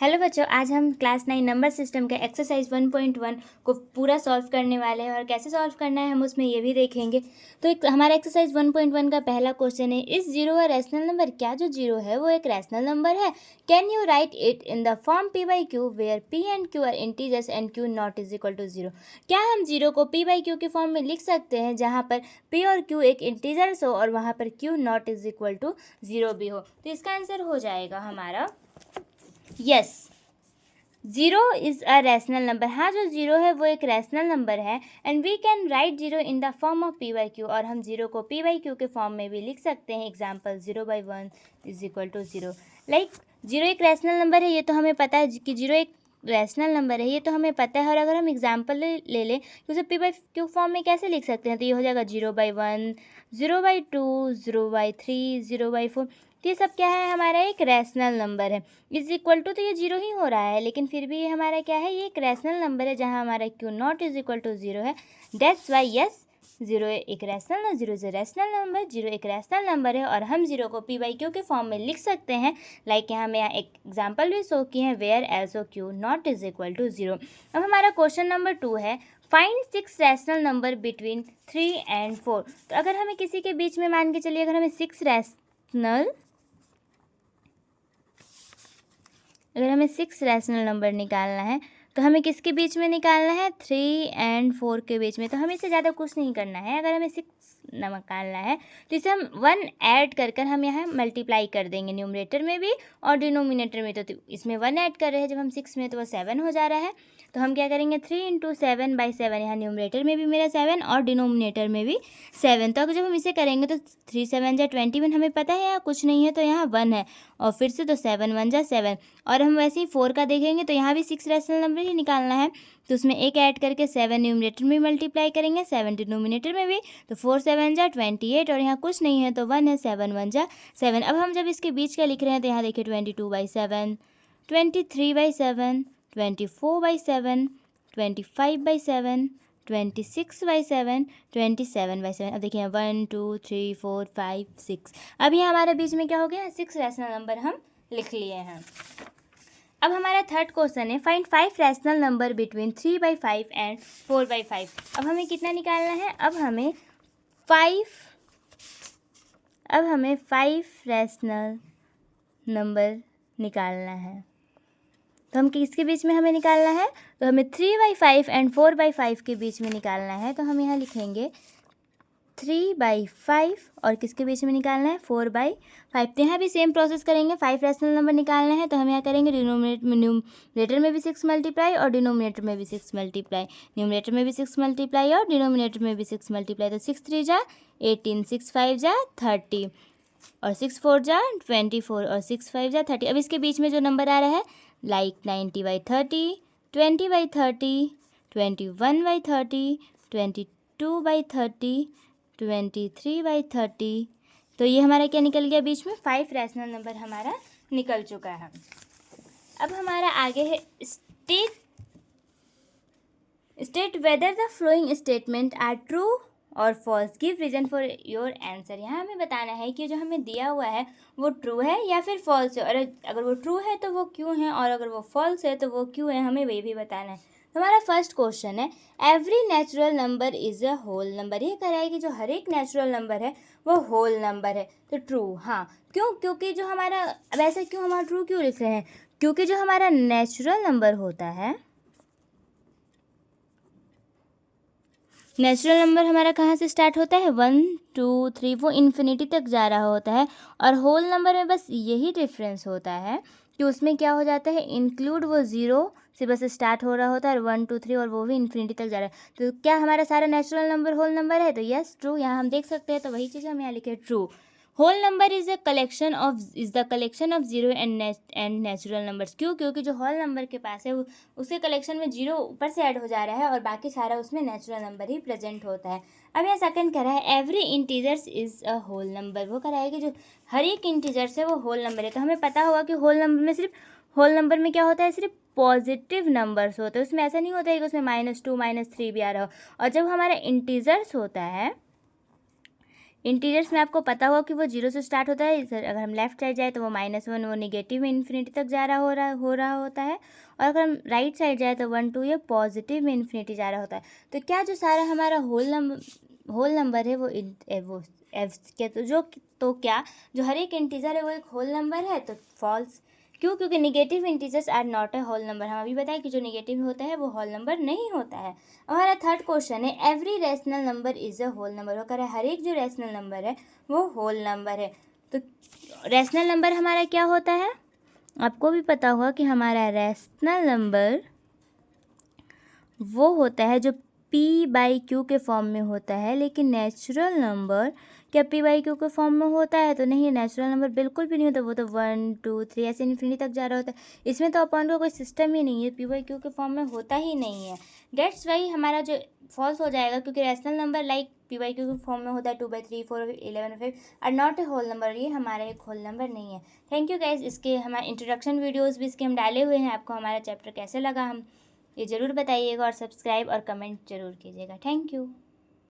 Hello बच्चों, आज हम क्लास 9 नंबर सिस्टम के एक्सरसाइज 1.1 को पूरा सॉल्व करने वाले हैं और कैसे सॉल्व करना है हम उसमें ये भी देखेंगे। तो हमारा एक्सरसाइज 1.1 का पहला क्वेश्चन है, इस जीरो अ रैशनल नंबर? क्या जो जीरो है वो एक रैशनल नंबर है? Can you write it in the form p by q where p and q are integers and q not is equal to zero? क्या हम जीरो को p बाई क्यू के फॉर्म में लिख सकते हैं जहाँ पर p और q एक इंटीजर्स हो और वहाँ पर q not is equal to zero भी हो? तो इसका आंसर हो जाएगा हमारा yes, zero is a rational number. हाँ, जो जीरो है वो एक रैशनल नंबर है and we can write zero in the form of p by q, और हम जीरो को पी बाई क्यू के फॉर्म में भी लिख सकते हैं। Example 0/1 is equal to zero. Like zero एक रैशनल नंबर है, ये तो हमें पता है कि जीरो एक रैशनल नंबर है, ये तो हमें पता है। और अगर हम एग्जाम्पल ले लें तो उसे पी बाई क्यू फॉर्म में कैसे लिख सकते हैं? तो ये हो जाएगा 0/1, 0/2, 0/3, 0/4। तो ये सब क्या है? हमारा एक रैशनल नंबर है। इज इक्वल टू तो ये जीरो ही हो रहा है, लेकिन फिर भी ये हमारा क्या है? ये एक रैशनल नंबर है जहाँ हमारा q not is equal to zero है। दैट्स वाई यस, जीरो एक rational, zero is rational number, zero एक रैशनल नंबर है और हम जीरो को पी बाई क्यू के फॉर्म में लिख सकते हैं। लाइक यहाँ एक एग्जाम्पल भी शो किए हैं, where also q not is equal to zero. अब हमारा क्वेश्चन नंबर 2 है, find 6 rational number between 3 and 4। तो अगर हमें किसी के बीच में मान के चलिए, अगर हमें सिक्स रैशनल नंबर निकालना है तो हमें किसके बीच में निकालना है? 3 एंड 4 के बीच में। तो हमें इससे ज़्यादा कुछ नहीं करना है। अगर हमें 6 निकालना है तो इसे हम 1 ऐड कर हम यहाँ मल्टीप्लाई कर देंगे, न्यूमरेटर में भी और डिनोमिनेटर में। तो इसमें 1 ऐड कर रहे हैं जब हम 6 में, तो वह 7 हो जा रहा है। तो हम क्या करेंगे? 3 × 7/7, यहाँ न्यूमरेटर में भी मेरा 7 और डिनोमिनेटर में भी 7। तो अगर जब हम इसे करेंगे तो 3 7 जा 21, हमें पता है यहाँ कुछ नहीं है तो यहाँ 1 है, और फिर से तो 7 1 जा 7। और हम वैसे ही 4 का देखेंगे तो यहाँ भी 6 रैशनल नंबर ही निकालना है, तो उसमें एक ऐड करके 7 न्यूमरेटर में मल्टीप्लाई करेंगे, 7 डिनोमिनेटर में भी। तो 4 7 जा 28, और यहाँ कुछ नहीं है तो 1 है, 7 1 जा 7। अब हम जब इसके बीच का लिख रहे हैं तो यहाँ देखिए 22/7, 23/7, 24/7, 25/7, 26/7, 27/7। अब देखिए 1 2 3 4 5 6। अब ये हमारे बीच में क्या हो गया? 6 रैशनल नंबर हम लिख लिए हैं। अब हमारा थर्ड क्वेश्चन है, find 5 rational number between 3/5 and 4/5। अब हमें कितना निकालना है? अब हमें 5 रैशनल नंबर निकालना है। तो हम किसके बीच में हमें निकालना है? तो हमें 3/5 एंड 4/5 के बीच में निकालना है। तो हम यहाँ लिखेंगे 3/5 और किसके बीच में निकालना है? 4/5। तो यहाँ भी सेम प्रोसेस करेंगे। 5 रैशनल नंबर निकालना है तो हम यहाँ करेंगे न्यूमरेटर में भी 6 मल्टीप्लाई और डिनोमिनेटर में भी 6 मल्टीप्लाई, न्यूमरेटर में भी 6 मल्टीप्लाई और डिनोमिनेटर में भी 6 मल्टीप्लाई। तो 6 3 जा 18, 6 5 जा 30, और 6 4 जा 24, और 6 5 जा 30। अब इसके बीच में जो नंबर आ रहा है, लाइक 90/30, 20/30, 21/30, 22/30, 23/30। तो ये हमारा क्या निकल गया? बीच में 5 रैशनल नंबर हमारा निकल चुका है। अब हमारा आगे है state whether the flowing statement are true और false, give reason for your answer. यहाँ हमें बताना है कि जो हमें दिया हुआ है वो ट्रू है या फिर फॉल्स है, और अगर वो ट्रू है तो वो क्यों है, और अगर वो फॉल्स है तो वो क्यों है, हमें वही भी बताना है। तो हमारा फर्स्ट क्वेश्चन है, every natural number is a whole number. ये कह रहा है कि जो हर एक नेचुरल नंबर है वो होल नंबर है। तो ट्रू, हाँ। क्यों? क्योंकि जो हमारा, वैसे क्यों हमारा ट्रू क्यों लिख रहे हैं? क्योंकि जो हमारा नेचुरल नंबर होता है, नेचुरल नंबर हमारा कहाँ से स्टार्ट होता है? 1 2 3, वो इन्फिनिटी तक जा रहा होता है। और होल नंबर में बस यही डिफरेंस होता है कि उसमें क्या हो जाता है, इंक्लूड वो 0 से बस स्टार्ट हो रहा होता है, और 1 2 3 और वो भी इन्फिनिटी तक जा रहा है। तो क्या हमारा सारा नेचुरल नंबर होल नंबर है? तो यस, ट्रू। यहाँ हम देख सकते हैं, तो वही चीज़ हम यहाँ लिखे, true. Whole number is the collection of zero and natural numbers. क्यों? क्योंकि जो होल नंबर के पास है उसके कलेक्शन में जीरो ऊपर से ऐड हो जा रहा है और बाकी सारा उसमें नेचुरल नंबर ही प्रेजेंट होता है। अब यहाँ सेकंड कह रहा है, every integers is a whole number. वो कह रहा है कि जो हर एक इंटीजर्स है वो होल नंबर है। तो हमें पता होगा कि होल नंबर में क्या होता है? सिर्फ पॉजिटिव नंबर्स होते हैं। उसमें ऐसा नहीं होता है कि उसमें -2 -3 भी आ रहा हो। और जब हमारा इंटीजर्स होता है, इंटीजर्स में आपको पता होगा कि वो 0 से स्टार्ट होता है। इधर अगर हम लेफ्ट साइड जाए तो वो -1 वो नेगेटिव में इन्फिनिटी तक जा रहा हो रहा होता है, और अगर हम राइट साइड जाए तो 1 2 ये पॉजिटिव में इन्फिनिटी जा रहा होता है। तो क्या जो सारा हमारा होल नंबर है वो एफ के तो क्या जो हर एक इंटीजर है वो एक होल नंबर है? तो फॉल्स। क्यों? क्योंकि negative integers are not a whole number. हम अभी बताएं कि जो निगेटिव होता है वो होल नंबर नहीं होता है। हमारा थर्ड क्वेश्चन है every rational number is a whole number. वो कह रहा है हर एक जो रैशनल नंबर है वो होल नंबर है। तो रैशनल नंबर हमारा क्या होता है? आपको भी पता होगा कि हमारा रैशनल नंबर वो होता है जो p/q के फॉर्म में होता है। लेकिन नेचुरल नंबर क्या p/q के फॉर्म में होता है? तो नहीं, नेचुरल नंबर बिल्कुल भी नहीं होता। वो तो 1 2 3 ऐसे इन्फिनिटी तक जा रहा होता है। इसमें तो अपॉन का कोई सिस्टम ही नहीं है, p/q के फॉर्म में होता ही नहीं है। डेट्स वाई हमारा जो फॉल्स हो जाएगा, क्योंकि रैशनल नंबर लाइक p/q के फॉर्म में होता है 2/3 4 11 5 are not a whole number. ये हमारा एक होल नंबर नहीं है। Thank you guys. इसके हमारे इंट्रोडक्शन वीडियोज़ भी इसके हम डाले हुए हैं। आपको हमारा चैप्टर कैसे लगा हम ये ज़रूर बताइएगा, और सब्सक्राइब और कमेंट ज़रूर कीजिएगा। Thank you.